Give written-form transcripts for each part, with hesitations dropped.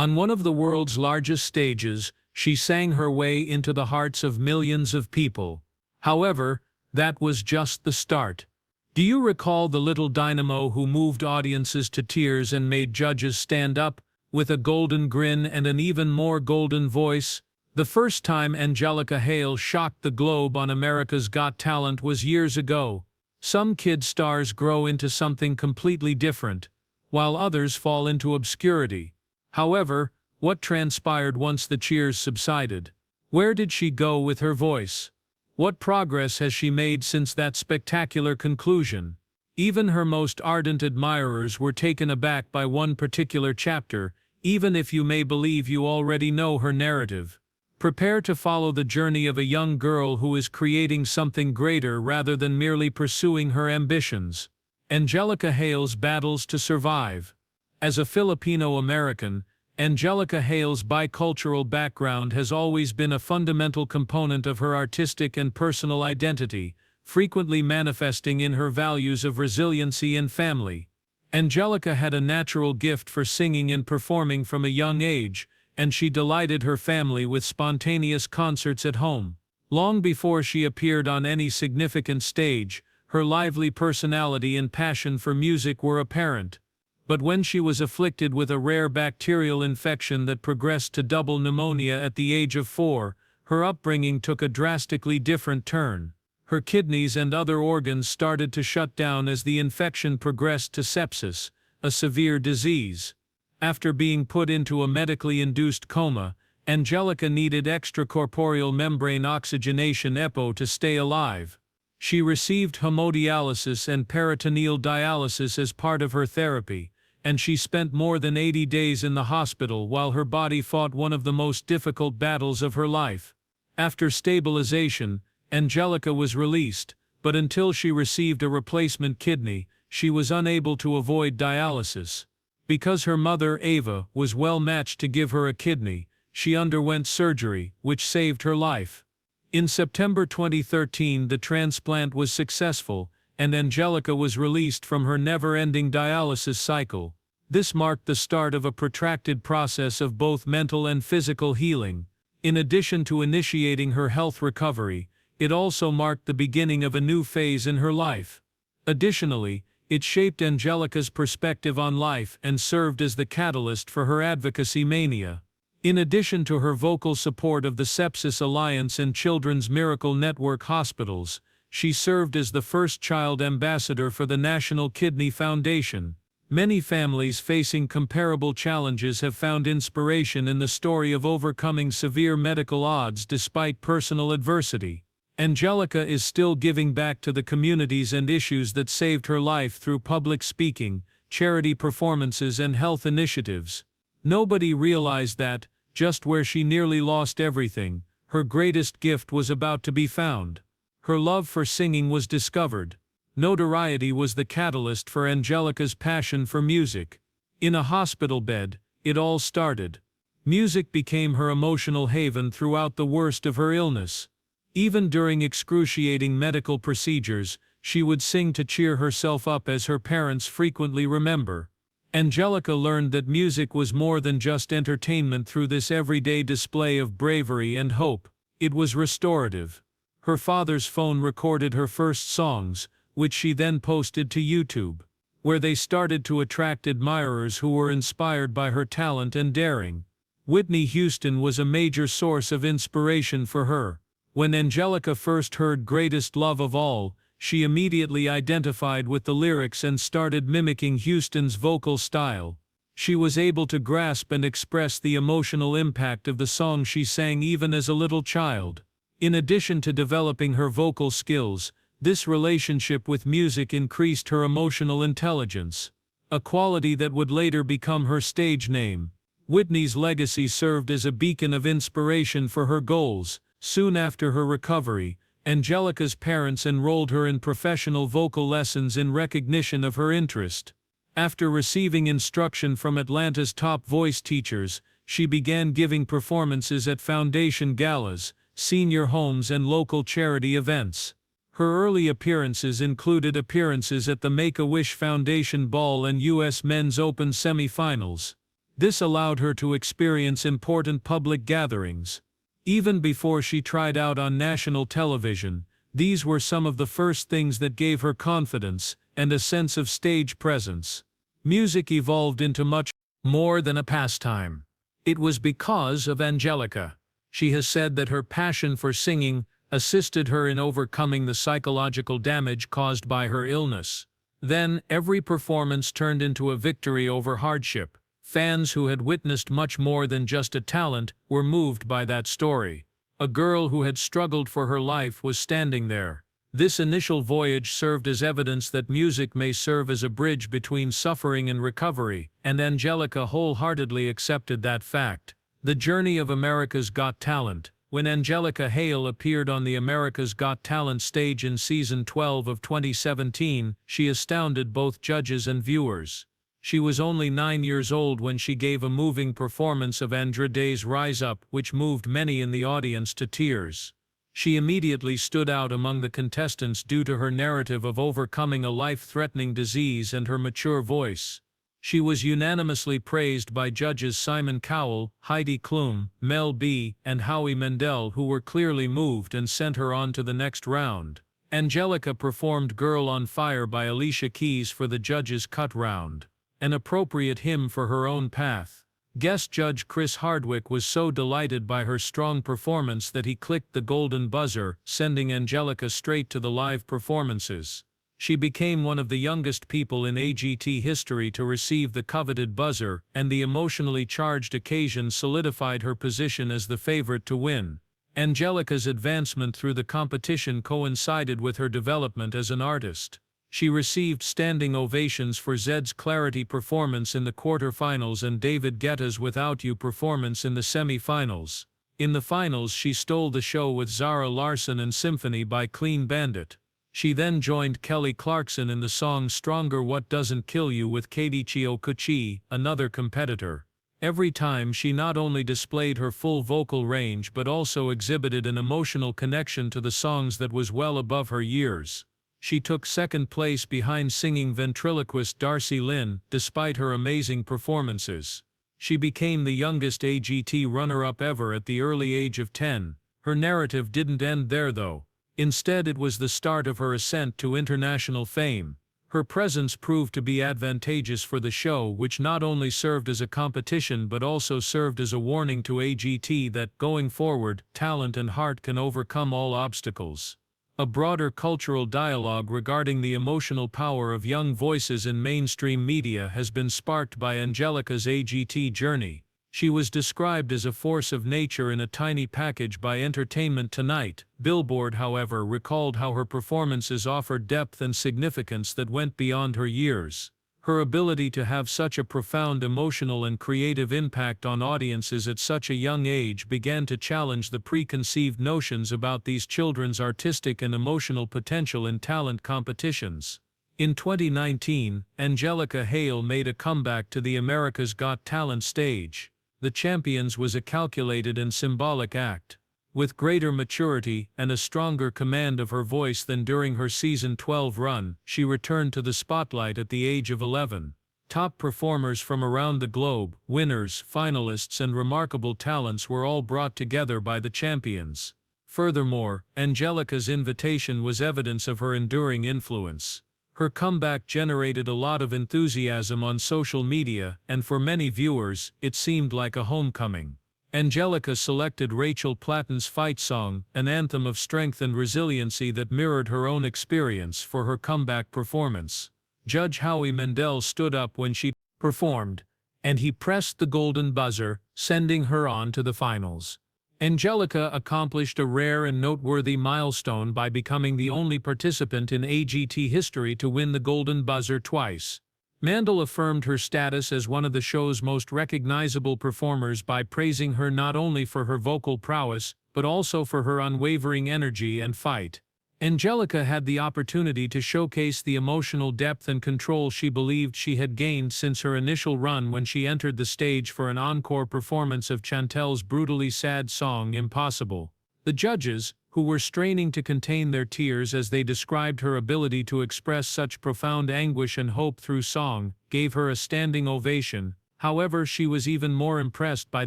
On one of the world's largest stages, she sang her way into the hearts of millions of people. However, that was just the start. Do you recall the little dynamo who moved audiences to tears and made judges stand up, with a golden grin and an even more golden voice? The first time Angelica Hale shocked the globe on America's Got Talent was years ago. Some kid stars grow into something completely different, while others fall into obscurity. However, what transpired once the cheers subsided? Where did she go with her voice? What progress has she made since that spectacular conclusion? Even her most ardent admirers were taken aback by one particular chapter, even if you may believe you already know her narrative. Prepare to follow the journey of a young girl who is creating something greater rather than merely pursuing her ambitions. Angelica Hale's battles to survive. As a Filipino-American, Angelica Hale's bicultural background has always been a fundamental component of her artistic and personal identity, frequently manifesting in her values of resiliency and family. Angelica had a natural gift for singing and performing from a young age, and she delighted her family with spontaneous concerts at home. Long before she appeared on any significant stage, her lively personality and passion for music were apparent. But when she was afflicted with a rare bacterial infection that progressed to double pneumonia at the age of 4, her upbringing took a drastically different turn. Her kidneys and other organs started to shut down as the infection progressed to sepsis, a severe disease. After being put into a medically induced coma, Angelica needed extracorporeal membrane oxygenation (EPO) to stay alive. She received hemodialysis and peritoneal dialysis as part of her therapy, and she spent more than 80 days in the hospital while her body fought one of the most difficult battles of her life. After stabilization, Angelica was released, but until she received a replacement kidney, she was unable to avoid dialysis. Because her mother, Ava, was well matched to give her a kidney, she underwent surgery, which saved her life. In September 2013, the transplant was successful, and Angelica was released from her never-ending dialysis cycle. This marked the start of a protracted process of both mental and physical healing. In addition to initiating her health recovery, it also marked the beginning of a new phase in her life. Additionally, it shaped Angelica's perspective on life and served as the catalyst for her advocacy mania. In addition to her vocal support of the Sepsis Alliance and Children's Miracle Network hospitals, she served as the first child ambassador for the National Kidney Foundation. Many families facing comparable challenges have found inspiration in the story of overcoming severe medical odds despite personal adversity. Angelica is still giving back to the communities and issues that saved her life through public speaking, charity performances, and health initiatives. Nobody realized that, just where she nearly lost everything, her greatest gift was about to be found. Her love for singing was discovered. Notoriety was the catalyst for Angelica's passion for music. In a hospital bed, it all started. Music became her emotional haven throughout the worst of her illness. Even during excruciating medical procedures, she would sing to cheer herself up, as her parents frequently remember. Angelica learned that music was more than just entertainment through this everyday display of bravery and hope. It was restorative. Her father's phone recorded her first songs, which she then posted to YouTube, where they started to attract admirers who were inspired by her talent and daring. Whitney Houston was a major source of inspiration for her. When Angelica first heard "Greatest Love of All," she immediately identified with the lyrics and started mimicking Houston's vocal style. She was able to grasp and express the emotional impact of the song she sang even as a little child. In addition to developing her vocal skills, this relationship with music increased her emotional intelligence, a quality that would later become her stage name. Whitney's legacy served as a beacon of inspiration for her goals. Soon after her recovery, Angelica's parents enrolled her in professional vocal lessons in recognition of her interest. After receiving instruction from Atlanta's top voice teachers, she began giving performances at foundation galas, senior homes, and local charity events. Her early appearances included appearances at the Make-A-Wish Foundation Ball and U.S. Men's Open semifinals. This allowed her to experience important public gatherings. Even before she tried out on national television, these were some of the first things that gave her confidence and a sense of stage presence. Music evolved into much more than a pastime. It was because of Angelica. She has said that her passion for singing assisted her in overcoming the psychological damage caused by her illness. Then, every performance turned into a victory over hardship. Fans who had witnessed much more than just a talent were moved by that story. A girl who had struggled for her life was standing there. This initial voyage served as evidence that music may serve as a bridge between suffering and recovery, and Angelica wholeheartedly accepted that fact. The journey of America's Got Talent. When Angelica Hale appeared on the America's Got Talent stage in season 12 of 2017, she astounded both judges and viewers. She was only 9 years old when she gave a moving performance of Andrade's Rise Up, which moved many in the audience to tears. She immediately stood out among the contestants due to her narrative of overcoming a life-threatening disease and her mature voice. She was unanimously praised by judges Simon Cowell, Heidi Klum, Mel B, and Howie Mandel, who were clearly moved and sent her on to the next round. Angelica performed Girl on Fire by Alicia Keys for the judges' cut round, an appropriate hymn for her own path. Guest judge Chris Hardwick was so delighted by her strong performance that he clicked the golden buzzer, sending Angelica straight to the live performances. She became one of the youngest people in AGT history to receive the coveted buzzer, and the emotionally charged occasion solidified her position as the favorite to win. Angelica's advancement through the competition coincided with her development as an artist. She received standing ovations for Zed's Clarity performance in the quarterfinals and David Guetta's Without You performance in the semi-finals. In the finals, she stole the show with Zara Larsson and Symphony by Clean Bandit. She then joined Kelly Clarkson in the song Stronger What Doesn't Kill You with Keiichi Okuchi, another competitor. Every time, she not only displayed her full vocal range but also exhibited an emotional connection to the songs that was well above her years. She took second place behind singing ventriloquist Darcy Lynn, despite her amazing performances. She became the youngest AGT runner-up ever at the early age of 10. Her narrative didn't end there though. Instead, it was the start of her ascent to international fame. Her presence proved to be advantageous for the show, which not only served as a competition but also served as a warning to AGT that, going forward, talent and heart can overcome all obstacles. A broader cultural dialogue regarding the emotional power of young voices in mainstream media has been sparked by Angelica's AGT journey. She was described as a force of nature in a tiny package by Entertainment Tonight. Billboard, however, recalled how her performances offered depth and significance that went beyond her years. Her ability to have such a profound emotional and creative impact on audiences at such a young age began to challenge the preconceived notions about these children's artistic and emotional potential in talent competitions. In 2019, Angelica Hale made a comeback to the America's Got Talent stage. The Champions was a calculated and symbolic act. With greater maturity and a stronger command of her voice than during her season 12 run, she returned to the spotlight at the age of 11. Top performers from around the globe, winners, finalists, and remarkable talents were all brought together by the Champions. Furthermore, Angelica's invitation was evidence of her enduring influence. Her comeback generated a lot of enthusiasm on social media, and for many viewers, it seemed like a homecoming. Angelica selected Rachel Platten's Fight Song, an anthem of strength and resiliency that mirrored her own experience, for her comeback performance. Judge Howie Mandel stood up when she performed, and he pressed the golden buzzer, sending her on to the finals. Angelica accomplished a rare and noteworthy milestone by becoming the only participant in AGT history to win the golden buzzer twice. Mandel affirmed her status as one of the show's most recognizable performers by praising her not only for her vocal prowess, but also for her unwavering energy and fight. Angelica had the opportunity to showcase the emotional depth and control she believed she had gained since her initial run when she entered the stage for an encore performance of Chantel's brutally sad song Impossible. The judges, who were straining to contain their tears as they described her ability to express such profound anguish and hope through song, gave her a standing ovation, However, she was even more impressed by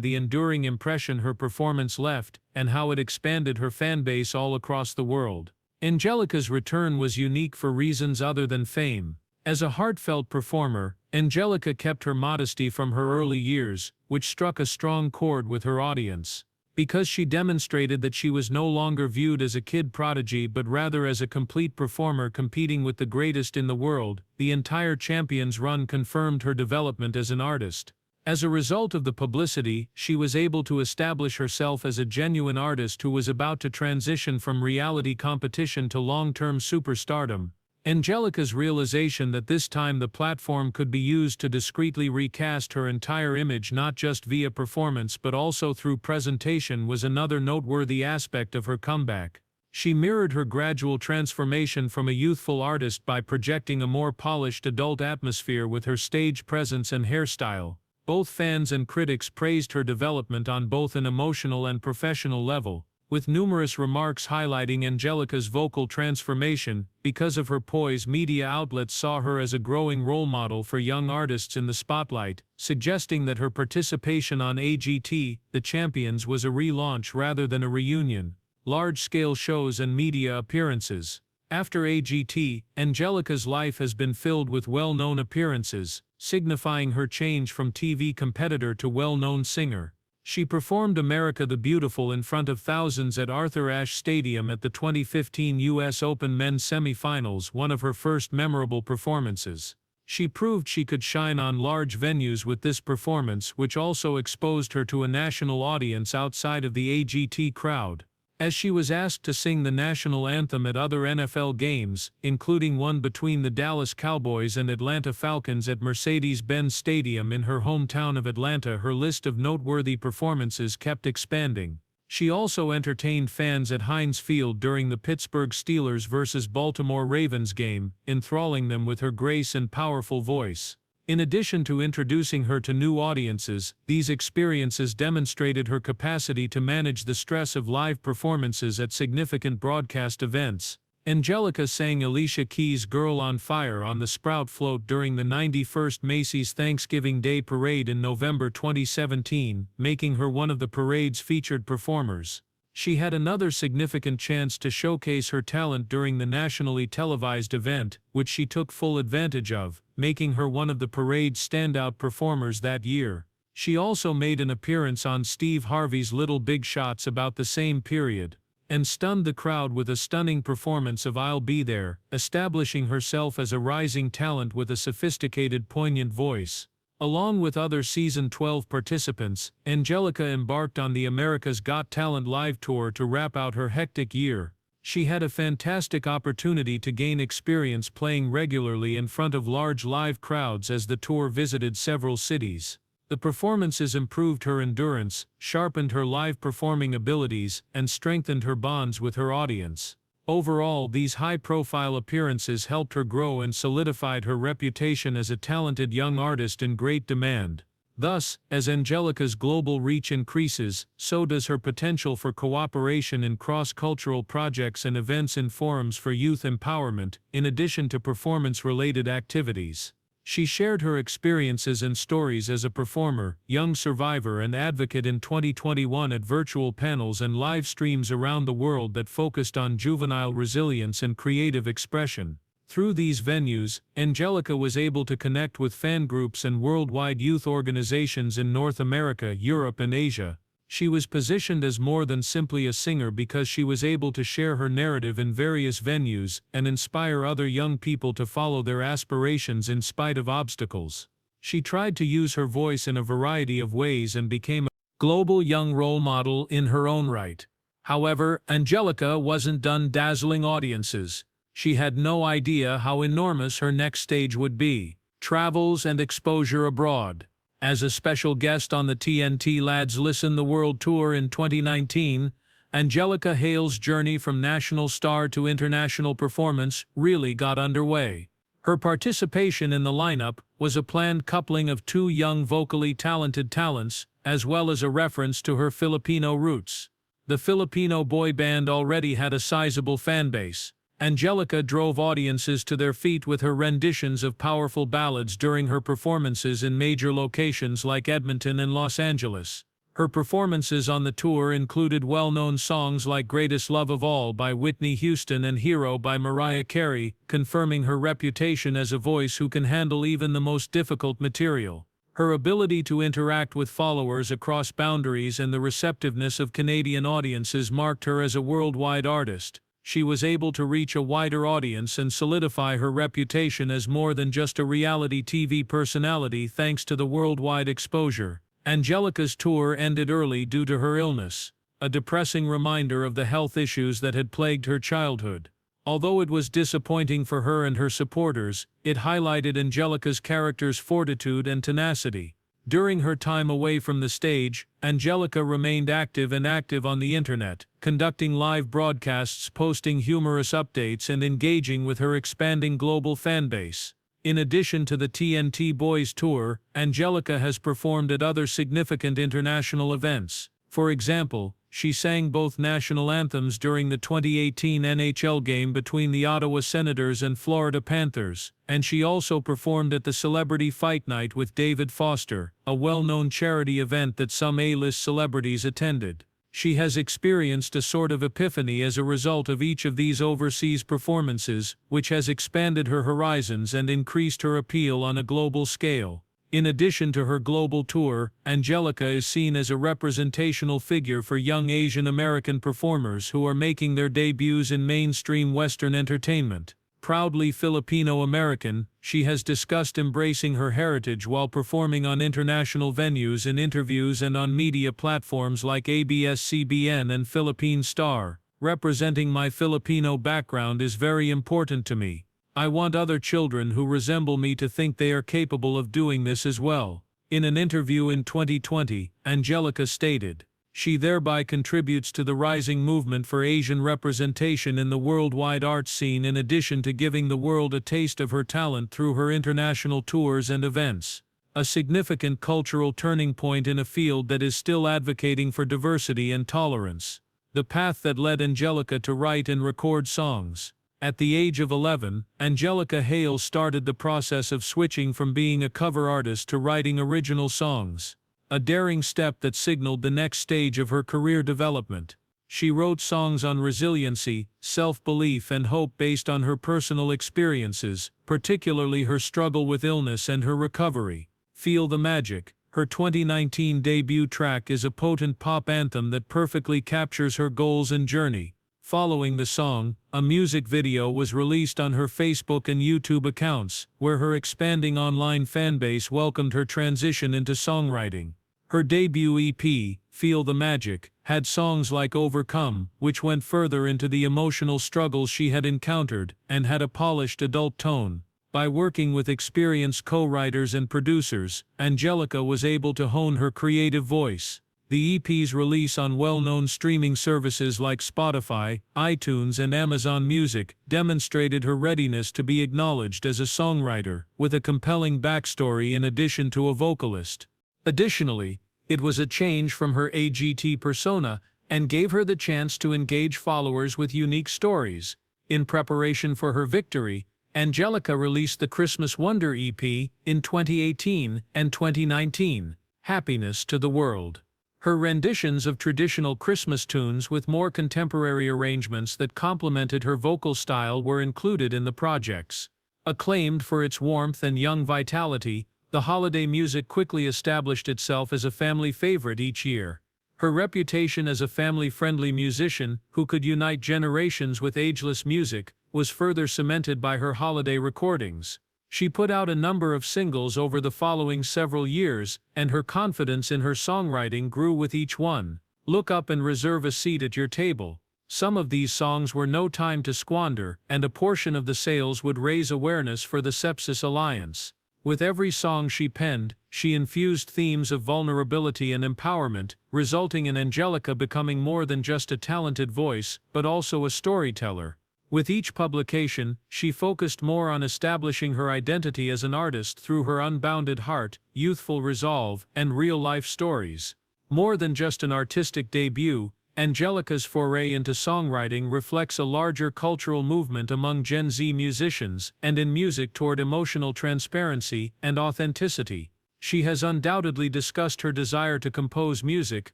the enduring impression her performance left and how it expanded her fanbase all across the world. Angelica's return was unique for reasons other than fame. As a heartfelt performer, Angelica kept her modesty from her early years, which struck a strong chord with her audience. Because she demonstrated that she was no longer viewed as a kid prodigy but rather as a complete performer competing with the greatest in the world, the entire Champions run confirmed her development as an artist. As a result of the publicity, she was able to establish herself as a genuine artist who was about to transition from reality competition to long-term superstardom. Angelica's realization that this time the platform could be used to discreetly recast her entire image not just via performance but also through presentation was another noteworthy aspect of her comeback. She mirrored her gradual transformation from a youthful artist by projecting a more polished adult atmosphere with her stage presence and hairstyle. Both fans and critics praised her development on both an emotional and professional level, with numerous remarks highlighting Angelica's vocal transformation. Because of her poise, media outlets saw her as a growing role model for young artists in the spotlight, suggesting that her participation on AGT, The Champions, was a relaunch rather than a reunion. Large-scale shows and media appearances. After AGT, Angelica's life has been filled with well-known appearances, signifying her change from TV competitor to well-known singer. She performed America the Beautiful in front of thousands at Arthur Ashe Stadium at the 2015 U.S. Open men's semifinals, one of her first memorable performances. She proved she could shine on large venues with this performance, which also exposed her to a national audience outside of the AGT crowd. As she was asked to sing the national anthem at other NFL games, including one between the Dallas Cowboys and Atlanta Falcons at Mercedes-Benz Stadium in her hometown of Atlanta, her list of noteworthy performances kept expanding. She also entertained fans at Heinz Field during the Pittsburgh Steelers vs. Baltimore Ravens game, enthralling them with her grace and powerful voice. In addition to introducing her to new audiences, these experiences demonstrated her capacity to manage the stress of live performances at significant broadcast events. Angelica sang Alicia Keys' Girl on Fire on the Sprout Float during the 91st Macy's Thanksgiving Day Parade in November 2017, making her one of the parade's featured performers. She had another significant chance to showcase her talent during the nationally televised event, which she took full advantage of, making her one of the parade's standout performers that year. She also made an appearance on Steve Harvey's Little Big Shots about the same period, and stunned the crowd with a stunning performance of I'll Be There, establishing herself as a rising talent with a sophisticated, poignant voice. Along with other Season 12 participants, Angelica embarked on the America's Got Talent live tour to wrap out her hectic year. She had a fantastic opportunity to gain experience playing regularly in front of large live crowds as the tour visited several cities. The performances improved her endurance, sharpened her live performing abilities, and strengthened her bonds with her audience. Overall, these high-profile appearances helped her grow and solidified her reputation as a talented young artist in great demand. Thus, as Angelica's global reach increases, so does her potential for cooperation in cross-cultural projects and events in forums for youth empowerment, in addition to performance-related activities. She shared her experiences and stories as a performer, young survivor and advocate in 2021 at virtual panels and live streams around the world that focused on juvenile resilience and creative expression. Through these venues, Angelica was able to connect with fan groups and worldwide youth organizations in North America, Europe and Asia. She was positioned as more than simply a singer because she was able to share her narrative in various venues and inspire other young people to follow their aspirations in spite of obstacles. She tried to use her voice in a variety of ways and became a global young role model in her own right. However, Angelica wasn't done dazzling audiences. She had no idea how enormous her next stage would be. Travels and exposure abroad. As a special guest on the TNT Lads Listen the World Tour in 2019, Angelica Hale's journey from national star to international performance really got underway. Her participation in the lineup was a planned coupling of two young vocally talented talents, as well as a reference to her Filipino roots. The Filipino boy band already had a sizable fanbase. Angelica drove audiences to their feet with her renditions of powerful ballads during her performances in major locations like Edmonton and Los Angeles. Her performances on the tour included well-known songs like Greatest Love of All by Whitney Houston and Hero by Mariah Carey, confirming her reputation as a voice who can handle even the most difficult material. Her ability to interact with followers across boundaries and the receptiveness of Canadian audiences marked her as a worldwide artist. She was able to reach a wider audience and solidify her reputation as more than just a reality TV personality thanks to the worldwide exposure. Angelica's tour ended early due to her illness, a depressing reminder of the health issues that had plagued her childhood. Although it was disappointing for her and her supporters, it highlighted Angelica's character's fortitude and tenacity. During her time away from the stage, Angelica remained active on the internet, conducting live broadcasts, posting humorous updates, and engaging with her expanding global fanbase. In addition to the TNT Boys Tour, Angelica has performed at other significant international events. For example, she sang both national anthems during the 2018 NHL game between the Ottawa Senators and Florida Panthers, and she also performed at the Celebrity Fight Night with David Foster, a well-known charity event that some A-list celebrities attended. She has experienced a sort of epiphany as a result of each of these overseas performances, which has expanded her horizons and increased her appeal on a global scale. In addition to her global tour, Angelica is seen as a representational figure for young Asian American performers who are making their debuts in mainstream Western entertainment. Proudly Filipino-American, she has discussed embracing her heritage while performing on international venues in interviews and on media platforms like ABS-CBN and Philippine Star. Representing my Filipino background is very important to me. I want other children who resemble me to think they are capable of doing this as well. In an interview in 2020, Angelica stated, "She thereby contributes to the rising movement for Asian representation in the worldwide arts scene in addition to giving the world a taste of her talent through her international tours and events. A significant cultural turning point in a field that is still advocating for diversity and tolerance. The path that led Angelica to write and record songs." At the age of 11, Angelica Hale started the process of switching from being a cover artist to writing original songs, a daring step that signaled the next stage of her career development. She wrote songs on resiliency, self-belief, and hope based on her personal experiences, particularly her struggle with illness and her recovery. Feel the Magic, her 2019 debut track, is a potent pop anthem that perfectly captures her goals and journey. Following the song, a music video was released on her Facebook and YouTube accounts, where her expanding online fanbase welcomed her transition into songwriting. Her debut EP, Feel the Magic, had songs like Overcome, which went further into the emotional struggles she had encountered, and had a polished adult tone. By working with experienced co-writers and producers, Angelica was able to hone her creative voice. The EP's release on well-known streaming services like Spotify, iTunes, and Amazon Music demonstrated her readiness to be acknowledged as a songwriter, with a compelling backstory in addition to a vocalist. Additionally, it was a change from her AGT persona and gave her the chance to engage followers with unique stories. In preparation for her victory, Angelica released the Christmas Wonder EP in 2018 and 2019, Happiness to the World. Her renditions of traditional Christmas tunes with more contemporary arrangements that complemented her vocal style were included in the projects. Acclaimed for its warmth and young vitality, the holiday music quickly established itself as a family favorite each year. Her reputation as a family-friendly musician who could unite generations with ageless music was further cemented by her holiday recordings. She put out a number of singles over the following several years, and her confidence in her songwriting grew with each one. Look Up and Reserve a Seat at Your Table. Some of these songs were no time to squander, and a portion of the sales would raise awareness for the Sepsis Alliance. With every song she penned, she infused themes of vulnerability and empowerment, resulting in Angelica becoming more than just a talented voice, but also a storyteller. With each publication, she focused more on establishing her identity as an artist through her unbounded heart, youthful resolve, and real-life stories. More than just an artistic debut, Angelica's foray into songwriting reflects a larger cultural movement among Gen Z musicians and in music toward emotional transparency and authenticity. She has undoubtedly discussed her desire to compose music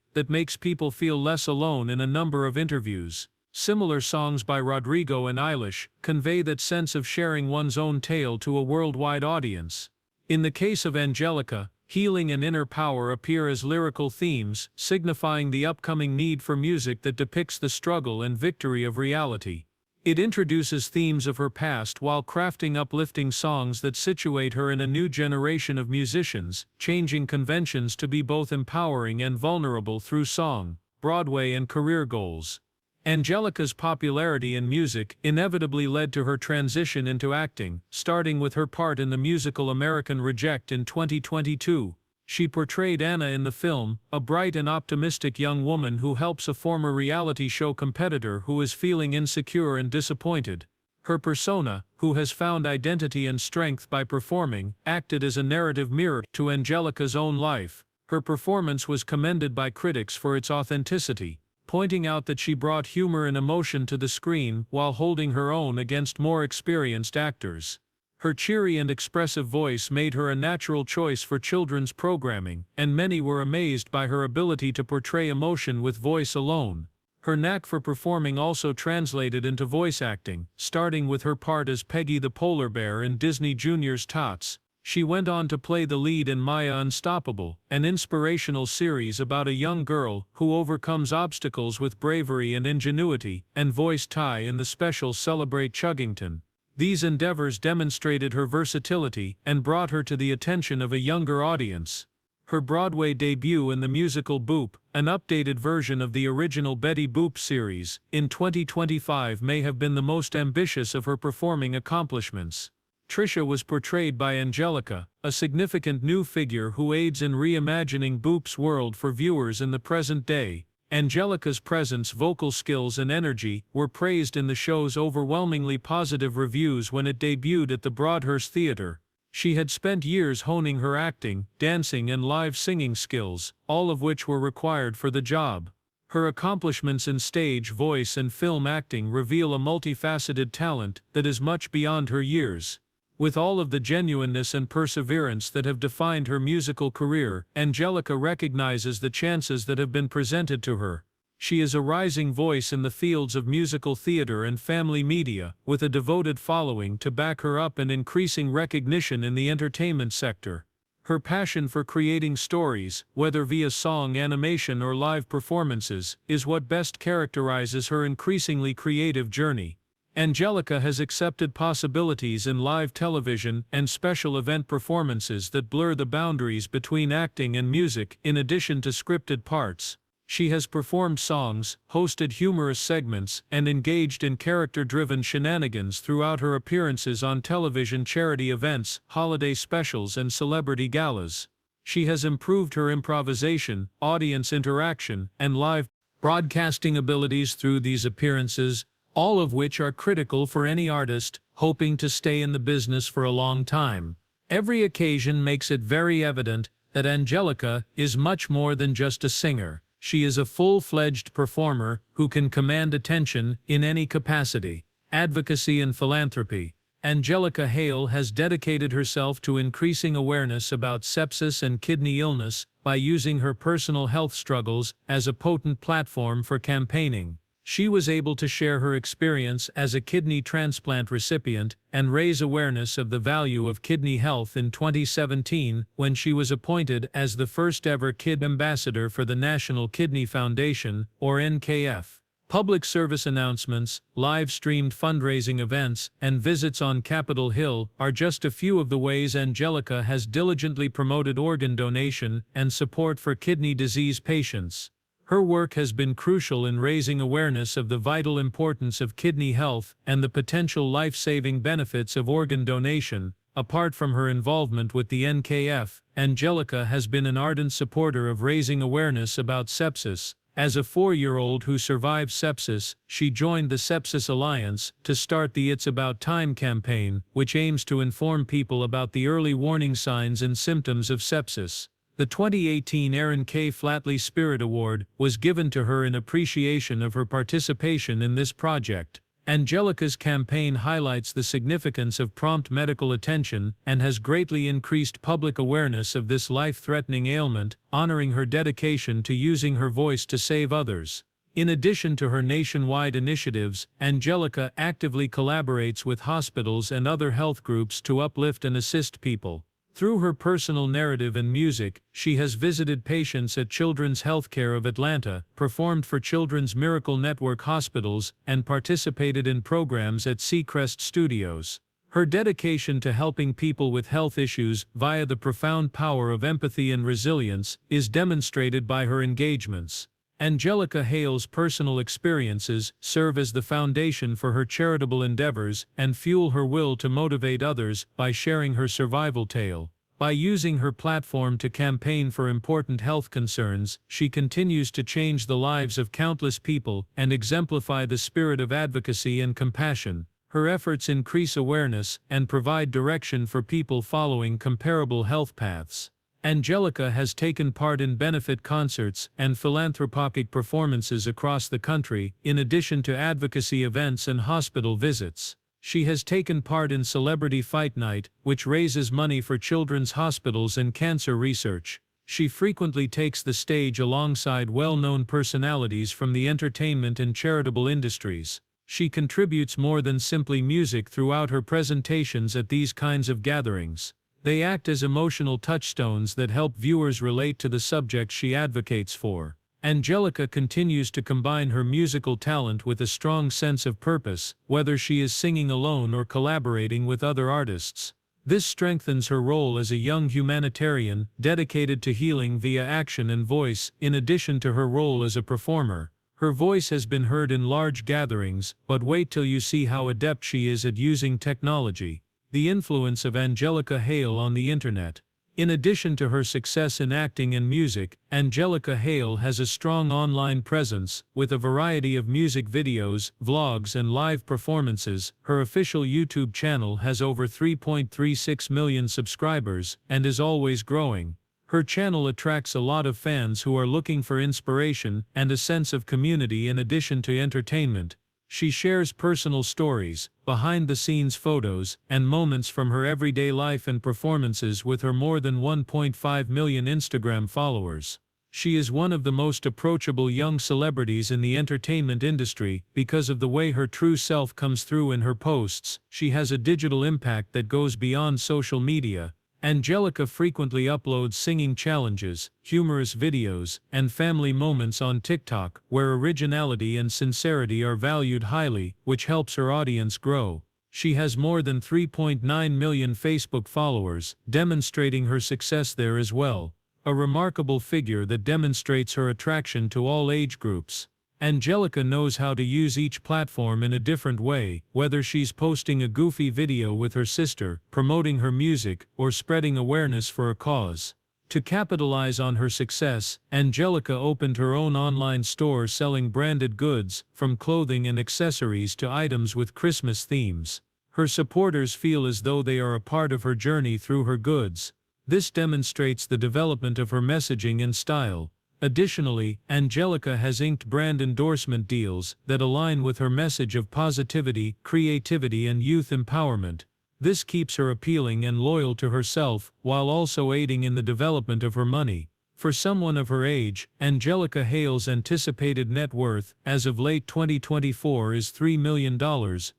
that makes people feel less alone in a number of interviews. Similar songs by Rodrigo and Eilish convey that sense of sharing one's own tale to a worldwide audience. In the case of Angelica, healing and inner power appear as lyrical themes, signifying the upcoming need for music that depicts the struggle and victory of reality. It introduces themes of her past while crafting uplifting songs that situate her in a new generation of musicians, changing conventions to be both empowering and vulnerable through song, Broadway and career goals. Angelica's popularity in music inevitably led to her transition into acting, starting with her part in the musical American Reject in 2022. She portrayed Anna in the film, a bright and optimistic young woman who helps a former reality show competitor who is feeling insecure and disappointed. Her persona, who has found identity and strength by performing, acted as a narrative mirror to Angelica's own life. Her performance was commended by critics for its authenticity, pointing out that she brought humor and emotion to the screen while holding her own against more experienced actors. Her cheery and expressive voice made her a natural choice for children's programming, and many were amazed by her ability to portray emotion with voice alone. Her knack for performing also translated into voice acting, starting with her part as Peggy the Polar Bear in Disney Junior's Tots. She went on to play the lead in Maya Unstoppable, an inspirational series about a young girl who overcomes obstacles with bravery and ingenuity, and voiced Ty in the special Celebrate Chuggington. These endeavors demonstrated her versatility and brought her to the attention of a younger audience. Her Broadway debut in the musical Boop, an updated version of the original Betty Boop series, in 2025 may have been the most ambitious of her performing accomplishments. Trisha was portrayed by Angelica, a significant new figure who aids in reimagining Boop's world for viewers in the present day. Angelica's presence, vocal skills and energy were praised in the show's overwhelmingly positive reviews when it debuted at the Broadhurst Theatre. She had spent years honing her acting, dancing and live singing skills, all of which were required for the job. Her accomplishments in stage, voice and film acting reveal a multifaceted talent that is much beyond her years. With all of the genuineness and perseverance that have defined her musical career, Angelica recognizes the chances that have been presented to her. She is a rising voice in the fields of musical theater and family media, with a devoted following to back her up and increasing recognition in the entertainment sector. Her passion for creating stories, whether via song, animation or live performances, is what best characterizes her increasingly creative journey. Angelica has accepted possibilities in live television and special event performances that blur the boundaries between acting and music. In addition to scripted parts, she has performed songs, hosted humorous segments, and engaged in character-driven shenanigans throughout her appearances on television, charity events, holiday specials, and celebrity galas. She has improved her improvisation, audience interaction, and live broadcasting abilities through these appearances, all of which are critical for any artist hoping to stay in the business for a long time. Every occasion makes it very evident that Angelica is much more than just a singer. She is a full-fledged performer who can command attention in any capacity. Advocacy and philanthropy. Angelica Hale has dedicated herself to increasing awareness about sepsis and kidney illness by using her personal health struggles as a potent platform for campaigning. She was able to share her experience as a kidney transplant recipient and raise awareness of the value of kidney health in 2017 when she was appointed as the first-ever Kid Ambassador for the National Kidney Foundation, or NKF. Public service announcements, live-streamed fundraising events, and visits on Capitol Hill are just a few of the ways Angelica has diligently promoted organ donation and support for kidney disease patients. Her work has been crucial in raising awareness of the vital importance of kidney health and the potential life-saving benefits of organ donation. Apart from her involvement with the NKF, Angelica has been an ardent supporter of raising awareness about sepsis. As a 4-year-old who survived sepsis, she joined the Sepsis Alliance to start the It's About Time campaign, which aims to inform people about the early warning signs and symptoms of sepsis. The 2018 Aaron K. Flatley Spirit Award was given to her in appreciation of her participation in this project. Angelica's campaign highlights the significance of prompt medical attention and has greatly increased public awareness of this life-threatening ailment, honoring her dedication to using her voice to save others. In addition to her nationwide initiatives, Angelica actively collaborates with hospitals and other health groups to uplift and assist people. Through her personal narrative and music, she has visited patients at Children's Healthcare of Atlanta, performed for Children's Miracle Network hospitals, and participated in programs at Seacrest Studios. Her dedication to helping people with health issues via the profound power of empathy and resilience is demonstrated by her engagements. Angelica Hale's personal experiences serve as the foundation for her charitable endeavors and fuel her will to motivate others by sharing her survival tale. By using her platform to campaign for important health concerns, she continues to change the lives of countless people and exemplify the spirit of advocacy and compassion. Her efforts increase awareness and provide direction for people following comparable health paths. Angelica has taken part in benefit concerts and philanthropic performances across the country, in addition to advocacy events and hospital visits. She has taken part in Celebrity Fight Night, which raises money for children's hospitals and cancer research. She frequently takes the stage alongside well-known personalities from the entertainment and charitable industries. She contributes more than simply music throughout her presentations at these kinds of gatherings. They act as emotional touchstones that help viewers relate to the subjects she advocates for. Angelica continues to combine her musical talent with a strong sense of purpose, whether she is singing alone or collaborating with other artists. This strengthens her role as a young humanitarian, dedicated to healing via action and voice, in addition to her role as a performer. Her voice has been heard in large gatherings, but wait till you see how adept she is at using technology. The influence of Angelica Hale on the internet. In addition to her success in acting and music, Angelica Hale has a strong online presence, with a variety of music videos, vlogs and live performances. Her official YouTube channel has over 3.36 million subscribers, and is always growing. Her channel attracts a lot of fans who are looking for inspiration and a sense of community in addition to entertainment. She shares personal stories, behind-the-scenes photos, and moments from her everyday life and performances with her more than 1.5 million Instagram followers. She is one of the most approachable young celebrities in the entertainment industry because of the way her true self comes through in her posts. She has a digital impact that goes beyond social media. Angelica frequently uploads singing challenges, humorous videos, and family moments on TikTok, where originality and sincerity are valued highly, which helps her audience grow. She has more than 3.9 million Facebook followers, demonstrating her success there as well. A remarkable figure that demonstrates her attraction to all age groups. Angelica knows how to use each platform in a different way, whether she's posting a goofy video with her sister, promoting her music, or spreading awareness for a cause. To capitalize on her success, Angelica opened her own online store selling branded goods, from clothing and accessories to items with Christmas themes. Her supporters feel as though they are a part of her journey through her goods. This demonstrates the development of her messaging and style. Additionally, Angelica has inked brand endorsement deals that align with her message of positivity, creativity and youth empowerment. This keeps her appealing and loyal to herself, while also aiding in the development of her money. For someone of her age, Angelica Hale's anticipated net worth, as of late 2024, is $3 million,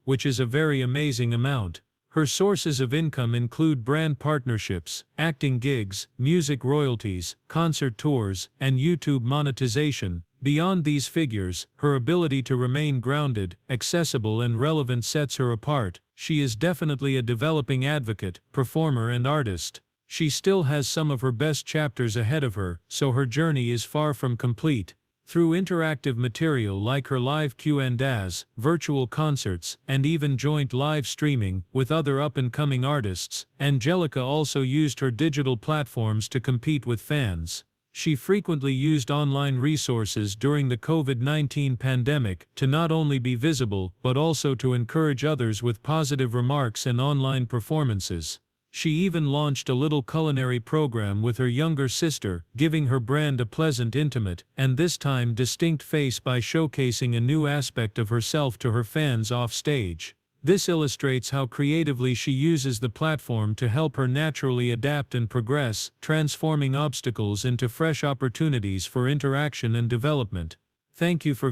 which is a very amazing amount. Her sources of income include brand partnerships, acting gigs, music royalties, concert tours, and YouTube monetization. Beyond these figures, her ability to remain grounded, accessible and relevant sets her apart. She is definitely a developing advocate, performer and artist. She still has some of her best chapters ahead of her, so her journey is far from complete. Through interactive material like her live Q&As, virtual concerts, and even joint live streaming with other up-and-coming artists, Angelica also used her digital platforms to compete with fans. She frequently used online resources during the COVID-19 pandemic to not only be visible but also to encourage others with positive remarks and online performances. She even launched a little culinary program with her younger sister, giving her brand a pleasant, intimate, and this time distinct face by showcasing a new aspect of herself to her fans off stage. This illustrates how creatively she uses the platform to help her naturally adapt and progress, transforming obstacles into fresh opportunities for interaction and development. Thank you for